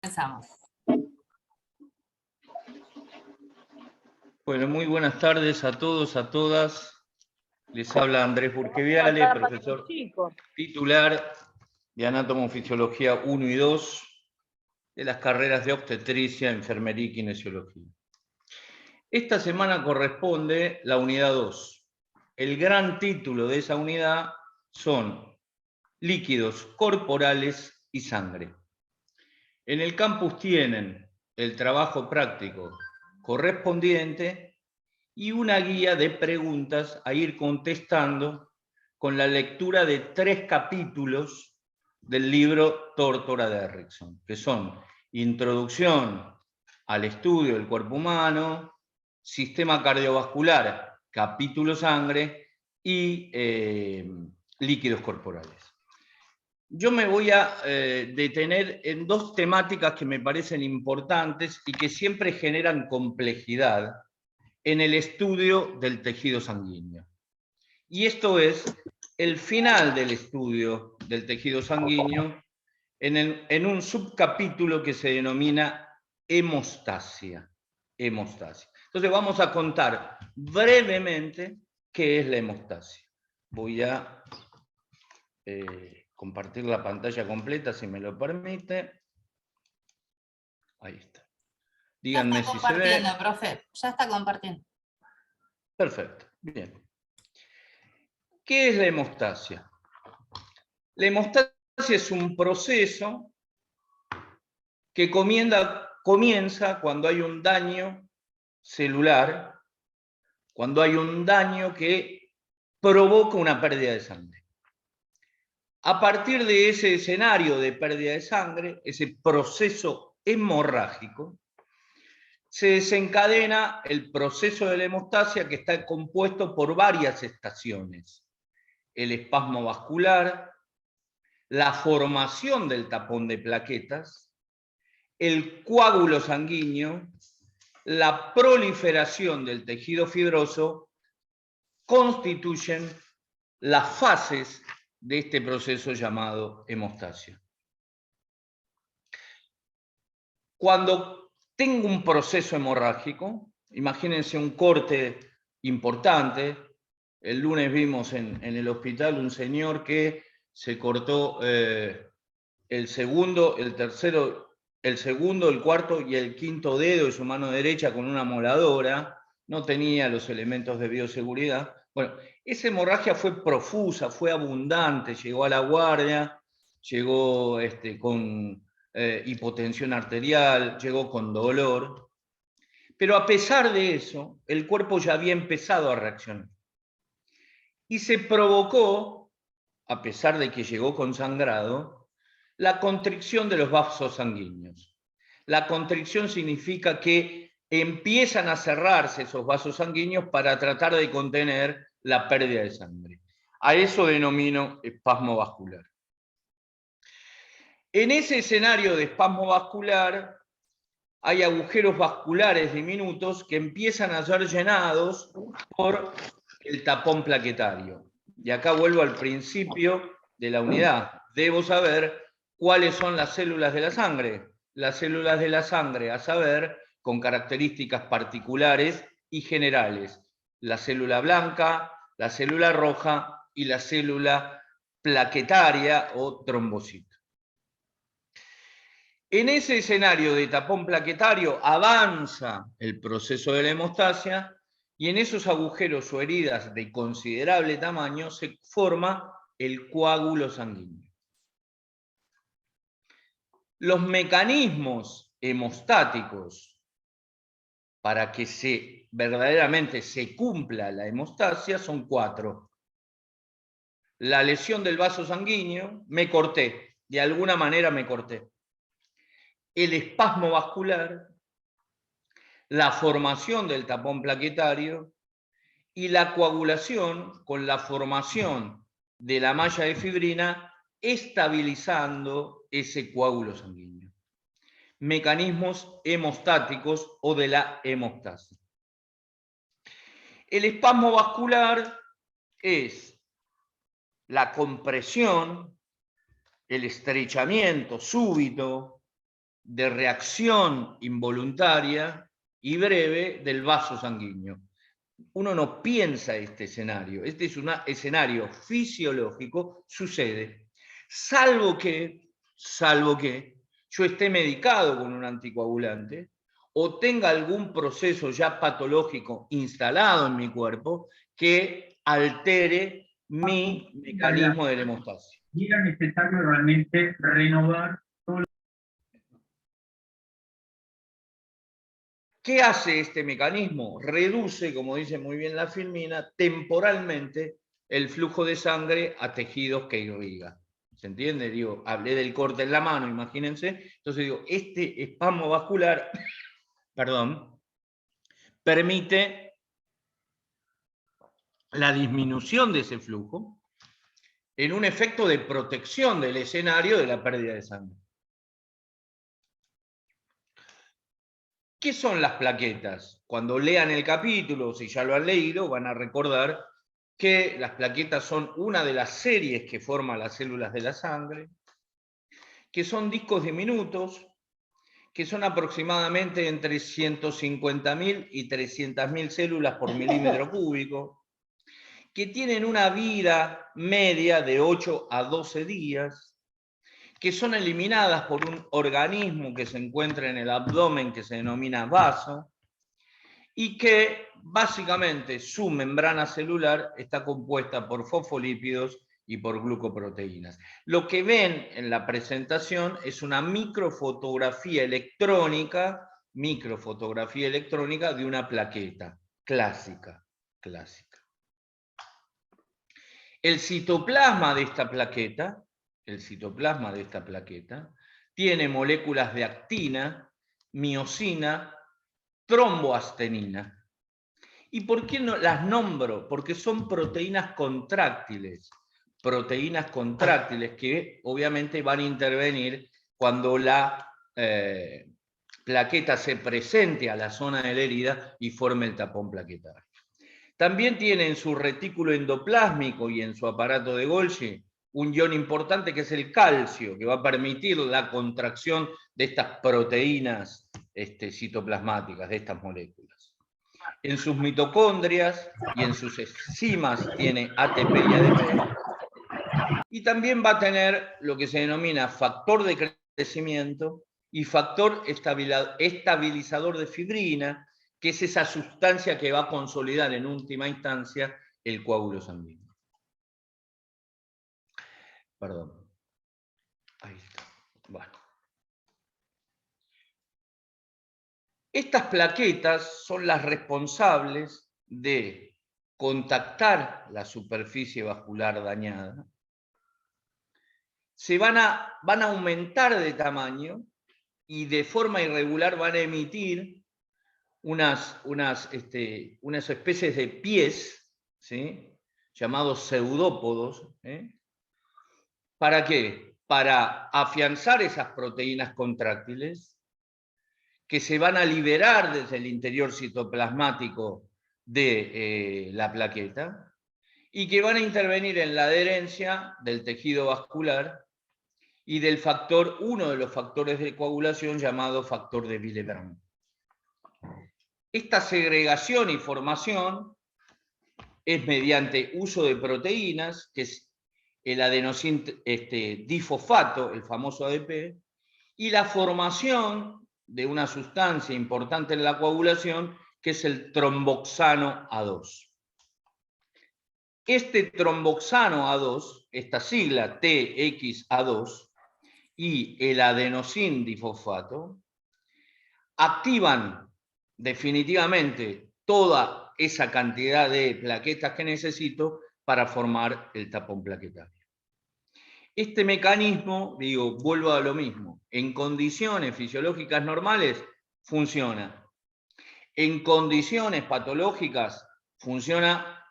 Comenzamos. Bueno, muy buenas tardes a todos, a todas. Les habla Andrés Burqueviale, profesor titular de Anatomofisiología 1 y 2 de las carreras de obstetricia, enfermería y kinesiología. Esta semana corresponde la unidad 2. El gran título de esa unidad son líquidos corporales y sangre. En el campus tienen el trabajo práctico correspondiente y una guía de preguntas a ir contestando con la lectura de 3 capítulos del libro Tórtora de Erickson, que son Introducción al estudio del cuerpo humano, Sistema cardiovascular, capítulo sangre y líquidos corporales. Yo me voy a detener en 2 temáticas que me parecen importantes y que siempre generan complejidad en el estudio del tejido sanguíneo. Y esto es el final del estudio del tejido sanguíneo en un subcapítulo que se denomina hemostasia. Entonces vamos a contar brevemente qué es la hemostasia. Voy a compartir la pantalla completa, si me lo permite. Ahí está. Díganme si se ve. Ya está compartiendo, profe. Ya está compartiendo. Perfecto, bien. ¿Qué es la hemostasia? La hemostasia es un proceso que comienza cuando hay un daño celular, cuando hay un daño que provoca una pérdida de sangre. A partir de ese escenario de pérdida de sangre, ese proceso hemorrágico, se desencadena el proceso de la hemostasia, que está compuesto por varias estaciones. El espasmo vascular, la formación del tapón de plaquetas, el coágulo sanguíneo, la proliferación del tejido fibroso, constituyen las fases de este proceso llamado hemostasia. Cuando tengo un proceso hemorrágico, imagínense un corte importante. El lunes vimos en el hospital un señor que se cortó el segundo, el tercero, el segundo, el cuarto y el quinto dedo de su mano derecha con una moladora. No tenía los elementos de bioseguridad. Bueno, esa hemorragia fue profusa, fue abundante, llegó a la guardia, llegó con hipotensión arterial, llegó con dolor. Pero a pesar de eso, el cuerpo ya había empezado a reaccionar. Y se provocó, a pesar de que llegó con sangrado, la constricción de los vasos sanguíneos. La constricción significa que empiezan a cerrarse esos vasos sanguíneos para tratar de contener la pérdida de sangre. A eso denomino espasmo vascular. En ese escenario de espasmo vascular hay agujeros vasculares diminutos que empiezan a ser llenados por el tapón plaquetario. Y acá vuelvo al principio de la unidad. Debo saber cuáles son las células de la sangre. Las células de la sangre, a saber, con características particulares y generales. La célula blanca, la célula roja y la célula plaquetaria o trombocito. En ese escenario de tapón plaquetario avanza el proceso de la hemostasia y en esos agujeros o heridas de considerable tamaño se forma el coágulo sanguíneo. Los mecanismos hemostáticos para que verdaderamente se cumpla la hemostasia son 4. La lesión del vaso sanguíneo, me corté, de alguna manera me corté. El espasmo vascular, la formación del tapón plaquetario y la coagulación con la formación de la malla de fibrina estabilizando ese coágulo sanguíneo. Mecanismos hemostáticos o de la hemostasia. El espasmo vascular es la compresión, el estrechamiento súbito de reacción involuntaria y breve del vaso sanguíneo. Uno no piensa este escenario. Este es un escenario fisiológico, sucede. Salvo que yo esté medicado con un anticoagulante o tenga algún proceso ya patológico instalado en mi cuerpo que altere mi mecanismo de la hemostasia. Y era necesario realmente renovar todo. ¿Qué hace este mecanismo? Reduce, como dice muy bien la filmina, temporalmente el flujo de sangre a tejidos que irriga. ¿Se entiende? Digo, hablé del corte en la mano, imagínense. Entonces digo, este espasmo vascular, perdón, permite la disminución de ese flujo en un efecto de protección del escenario de la pérdida de sangre. ¿Qué son las plaquetas? Cuando lean el capítulo, si ya lo han leído, van a recordar que las plaquetas son una de las series que forman las células de la sangre, que son discos diminutos, que son aproximadamente entre 150.000 y 300.000 células por milímetro cúbico, que tienen una vida media de 8 a 12 días, que son eliminadas por un organismo que se encuentra en el abdomen que se denomina vaso, y que básicamente su membrana celular está compuesta por fosfolípidos y por glucoproteínas. Lo que ven en la presentación es una microfotografía electrónica de una plaqueta clásica. El citoplasma de esta plaqueta tiene moléculas de actina, miosina, tromboastenina. ¿Y por qué no las nombro? Porque son proteínas contráctiles que obviamente van a intervenir cuando la plaqueta se presente a la zona de la herida y forme el tapón plaquetario. También tiene en su retículo endoplásmico y en su aparato de Golgi un ion importante que es el calcio, que va a permitir la contracción de estas proteínas citoplasmáticas, de estas moléculas. En sus mitocondrias y en sus enzimas tiene ATP y ADP. Y también va a tener lo que se denomina factor de crecimiento y factor estabilizador de fibrina, que es esa sustancia que va a consolidar en última instancia el coágulo sanguíneo. Perdón. Ahí está. Bueno. Estas plaquetas son las responsables de contactar la superficie vascular dañada. Se van a aumentar de tamaño y de forma irregular van a emitir unas especies de pies, ¿sí?, llamados pseudópodos. ¿Para qué? Para afianzar esas proteínas contráctiles que se van a liberar desde el interior citoplasmático de la plaqueta y que van a intervenir en la adherencia del tejido vascular y del factor, uno de los factores de coagulación llamado factor de Willebrand. Esta segregación y formación es mediante uso de proteínas, que es el adenosín difosfato, el famoso ADP, y la formación de una sustancia importante en la coagulación, que es el tromboxano A2. Este tromboxano A2, esta sigla TXA2, y el adenosín difosfato, activan definitivamente toda esa cantidad de plaquetas que necesito para formar el tapón plaquetario. Este mecanismo, vuelvo a lo mismo, en condiciones fisiológicas normales funciona. En condiciones patológicas funciona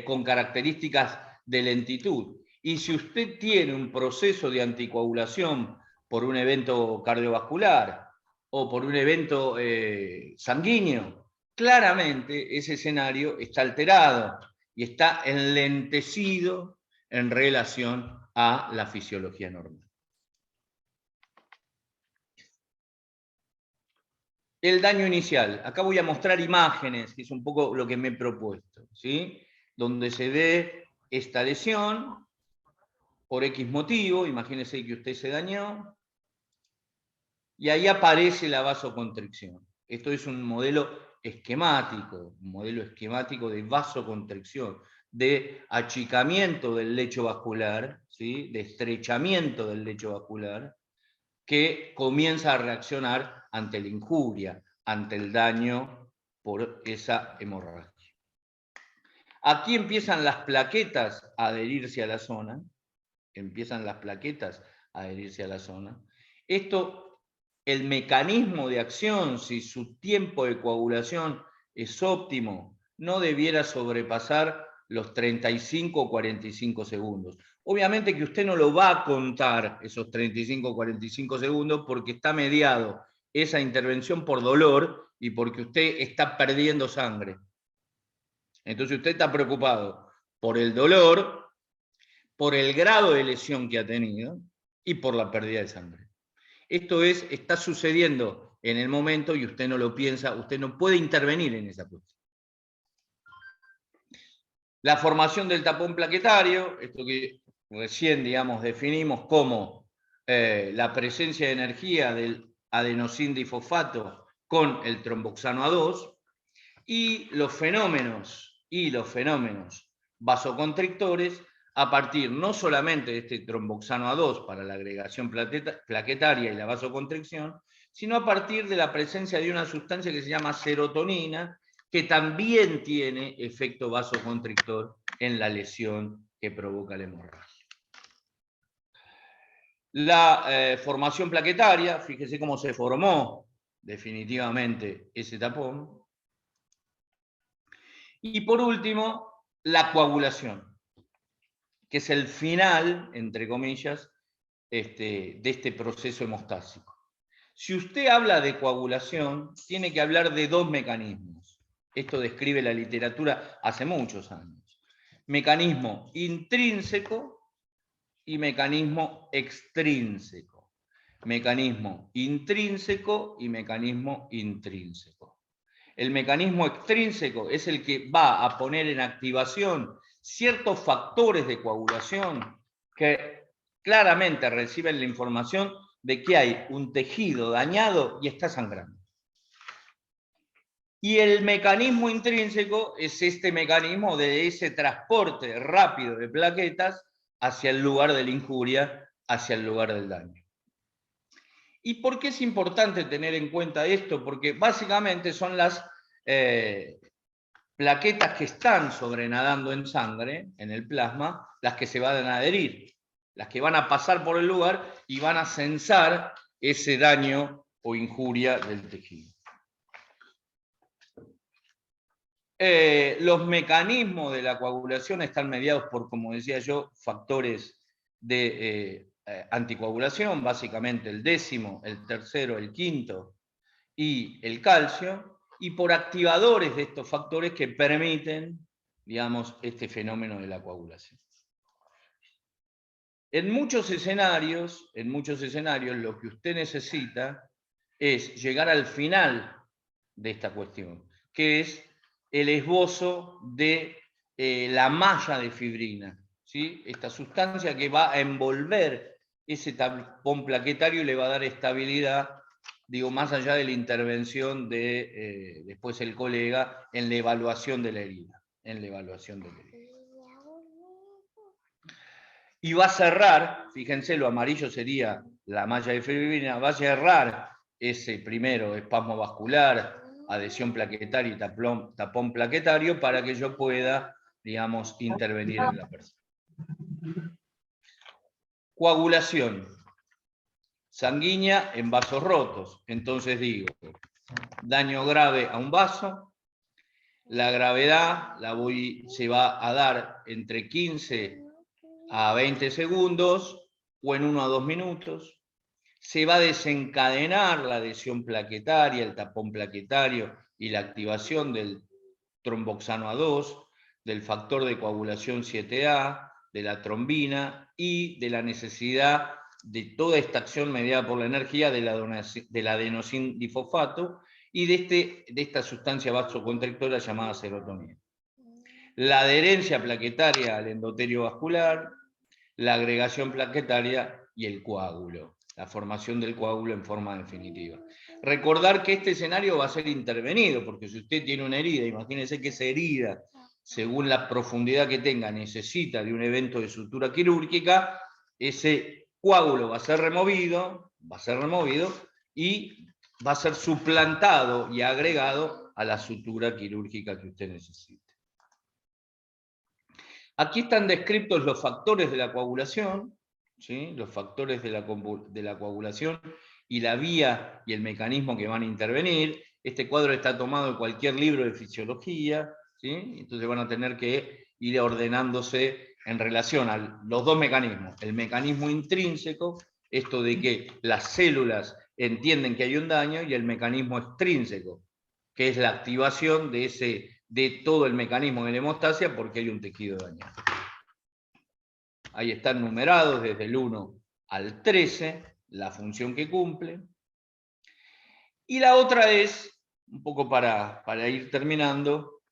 con características de lentitud. Y si usted tiene un proceso de anticoagulación por un evento cardiovascular o por un evento sanguíneo, claramente ese escenario está alterado y está enlentecido en relación a la fisiología normal. el daño inicial. Acá voy a mostrar imágenes, que es un poco lo que me he propuesto, ¿sí? Donde se ve esta lesión por X motivo, imagínense que usted se dañó, y ahí aparece la vasoconstricción. Esto es un modelo esquemático de vasoconstricción, de achicamiento del lecho vascular, ¿sí? De estrechamiento del lecho vascular, que comienza a reaccionar ante la injuria, ante el daño por esa hemorragia. Aquí empiezan las plaquetas a adherirse a la zona, Esto, el mecanismo de acción, si su tiempo de coagulación es óptimo, no debiera sobrepasar los 35 o 45 segundos. Obviamente que usted no lo va a contar esos 35 o 45 segundos porque está mediado esa intervención por dolor y porque usted está perdiendo sangre. Entonces usted está preocupado por el dolor, por el grado de lesión que ha tenido y por la pérdida de sangre. Esto está sucediendo en el momento y usted no lo piensa, usted no puede intervenir en esa cuestión. La formación del tapón plaquetario, esto que recién, digamos, definimos como la presencia de energía del adenosín difosfato con el tromboxano A2, y los fenómenos vasoconstrictores a partir no solamente de este tromboxano A2 para la agregación plaquetaria y la vasoconstricción, sino a partir de la presencia de una sustancia que se llama serotonina, que también tiene efecto vasoconstrictor en la lesión que provoca la hemorragia. La formación plaquetaria, fíjese cómo se formó definitivamente ese tapón. Y por último, la coagulación, que es el final, entre comillas, de este proceso hemostásico. Si usted habla de coagulación, tiene que hablar de dos mecanismos. Esto describe la literatura hace muchos años. Mecanismo intrínseco y mecanismo extrínseco. Mecanismo intrínseco y mecanismo intrínseco. El mecanismo extrínseco es el que va a poner en activación ciertos factores de coagulación que claramente reciben la información de que hay un tejido dañado y está sangrando. Y el mecanismo intrínseco es este mecanismo de ese transporte rápido de plaquetas hacia el lugar de la injuria, hacia el lugar del daño. ¿Y por qué es importante tener en cuenta esto? Porque básicamente son las plaquetas que están sobrenadando en sangre, en el plasma, las que se van a adherir, las que van a pasar por el lugar y van a censar ese daño o injuria del tejido. Los mecanismos de la coagulación están mediados por, como decía yo, factores de anticoagulación, básicamente el décimo, el tercero, el quinto y el calcio, y por activadores de estos factores que permiten, digamos, este fenómeno de la coagulación. En muchos escenarios, lo que usted necesita es llegar al final de esta cuestión, que es el esbozo de la malla de fibrina, ¿sí? Esta sustancia que va a envolver ese tapón plaquetario y le va a dar estabilidad, digo, más allá de la intervención de después el colega en la evaluación de la herida. Y va a cerrar, fíjense, lo amarillo sería la malla de fibrina, va a cerrar ese primero espasmo vascular, adhesión plaquetaria y tapón plaquetario para que yo pueda, digamos, intervenir en la persona. Coagulación sanguínea en vasos rotos. Entonces digo, daño grave a un vaso, la gravedad se va a dar entre 15 a 20 segundos o en 1 a 2 minutos. Se va a desencadenar la adhesión plaquetaria, el tapón plaquetario y la activación del tromboxano A2, del factor de coagulación 7A, de la trombina y de la necesidad de toda esta acción mediada por la energía del adenosín difosfato y de esta sustancia vasoconstrictora llamada serotonina. La adherencia plaquetaria al endotelio vascular, la agregación plaquetaria y el coágulo, la formación del coágulo en forma definitiva. Recordar que este escenario va a ser intervenido, porque si usted tiene una herida, imagínense que esa herida, según la profundidad que tenga, necesita de un evento de sutura quirúrgica, ese coágulo va a ser removido y va a ser suplantado y agregado a la sutura quirúrgica que usted necesite. Aquí están descritos los factores de la coagulación, ¿sí? Los factores de la coagulación y la vía y el mecanismo que van a intervenir. Este cuadro está tomado de cualquier libro de fisiología, ¿sí? Entonces van a tener que ir ordenándose en relación a los dos mecanismos. El mecanismo intrínseco, esto de que las células entienden que hay un daño, y el mecanismo extrínseco, que es la activación de todo el mecanismo de la hemostasia porque hay un tejido dañado. Ahí están numerados desde el 1 al 13, la función que cumple. Y la otra es, un poco para ir terminando,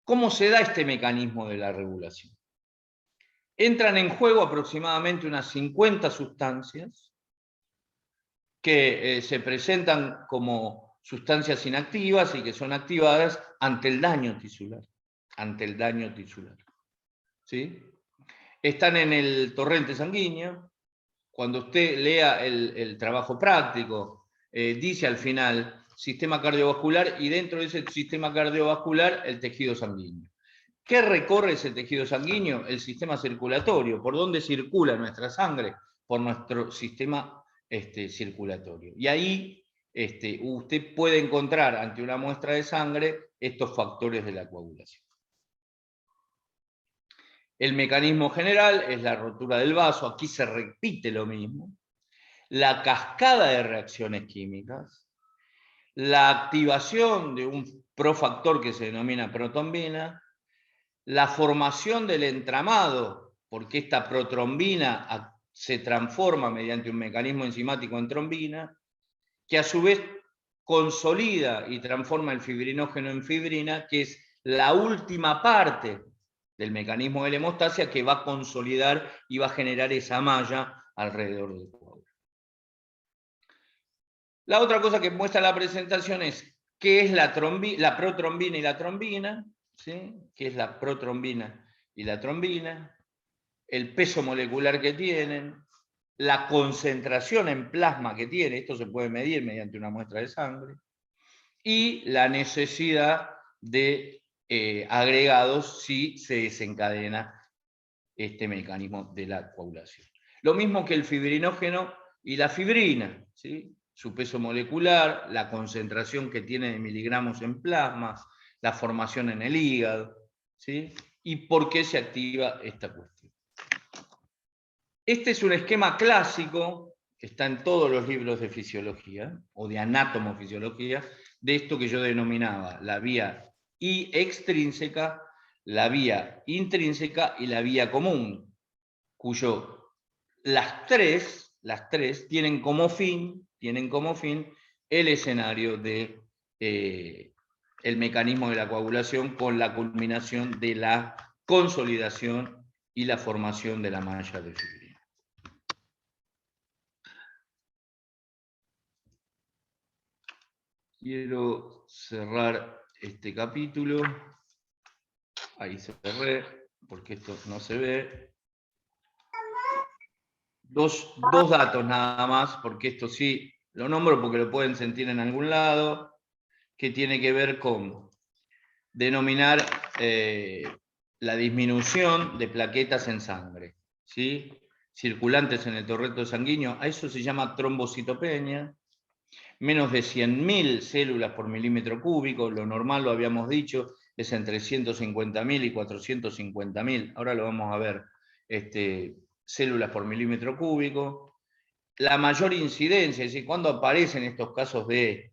¿cómo se da este mecanismo de la regulación? Entran en juego aproximadamente unas 50 sustancias que se presentan como sustancias inactivas y que son activadas ante el daño tisular. ¿Sí? Están en el torrente sanguíneo. Cuando usted lea el trabajo práctico, dice al final sistema cardiovascular, y dentro de ese sistema cardiovascular el tejido sanguíneo. ¿Qué recorre ese tejido sanguíneo? El sistema circulatorio. ¿Por dónde circula nuestra sangre? Por nuestro sistema circulatorio. Y ahí usted puede encontrar ante una muestra de sangre estos factores de la coagulación. El mecanismo general es la rotura del vaso, aquí se repite lo mismo. La cascada de reacciones químicas, la activación de un profactor que se denomina protrombina, la formación del entramado, porque esta protrombina se transforma mediante un mecanismo enzimático en trombina, que a su vez consolida y transforma el fibrinógeno en fibrina, que es la última parte del mecanismo de la hemostasia que va a consolidar y va a generar esa malla alrededor del coágulo. La otra cosa que muestra la presentación es qué es la protrombina y la trombina, ¿sí? ¿Qué es la protrombina y la trombina? El peso molecular que tienen, la concentración en plasma que tiene, esto se puede medir mediante una muestra de sangre, y la necesidad de agregados si se desencadena este mecanismo de la coagulación. Lo mismo que el fibrinógeno y la fibrina, ¿sí? Su peso molecular, la concentración que tiene de miligramos en plasma, la formación en el hígado, ¿sí? Y por qué se activa esta cuestión. Este es un esquema clásico, que está en todos los libros de fisiología, o de anatomofisiología, de esto que yo denominaba la vía extrínseca, la vía intrínseca y la vía común, cuyo las tres tienen como fin el escenario de el mecanismo de la coagulación con la culminación de la consolidación y la formación de la malla de fibrina. Quiero cerrar este capítulo. Ahí cerré, porque esto no se ve. Dos datos nada más, porque esto sí lo nombro porque lo pueden sentir en algún lado, que tiene que ver con denominar la disminución de plaquetas en sangre, ¿sí? Circulantes en el torrente sanguíneo. A eso se llama trombocitopenia. Menos de 100.000 células por milímetro cúbico, lo normal, lo habíamos dicho, es entre 150.000 y 450.000, ahora lo vamos a ver, células por milímetro cúbico. La mayor incidencia, es decir, ¿cuándo aparecen estos casos de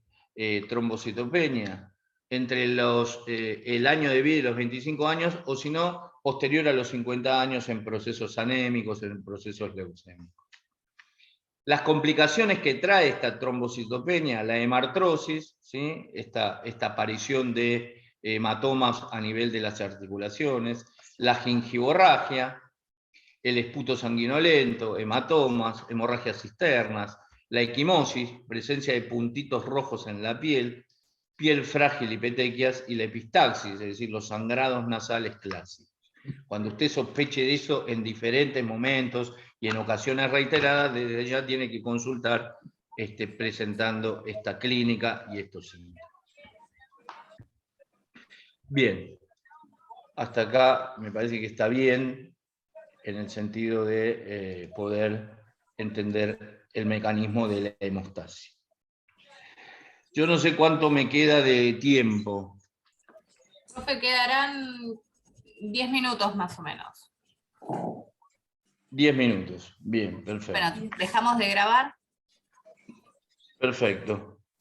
trombocitopenia? Entre el año de vida y los 25 años, o si no, posterior a los 50 años en procesos anémicos, en procesos leucémicos. Las complicaciones que trae esta trombocitopenia, la hemartrosis, ¿sí? esta aparición de hematomas a nivel de las articulaciones, la gingivorragia, el esputo sanguinolento, hematomas, hemorragias cisternas, la equimosis, presencia de puntitos rojos en la piel frágil y petequias, y la epistaxis, es decir, los sangrados nasales clásicos. Cuando usted sospeche de eso en diferentes momentos y en ocasiones reiteradas, desde ya tiene que consultar presentando esta clínica y estos síntomas. Bien, hasta acá me parece que está bien en el sentido de poder entender el mecanismo de la hemostasia. Yo no sé cuánto me queda de tiempo. Profe, quedarán 10 minutos más o menos. 10 minutos, bien, perfecto. Bueno, dejamos de grabar. Perfecto.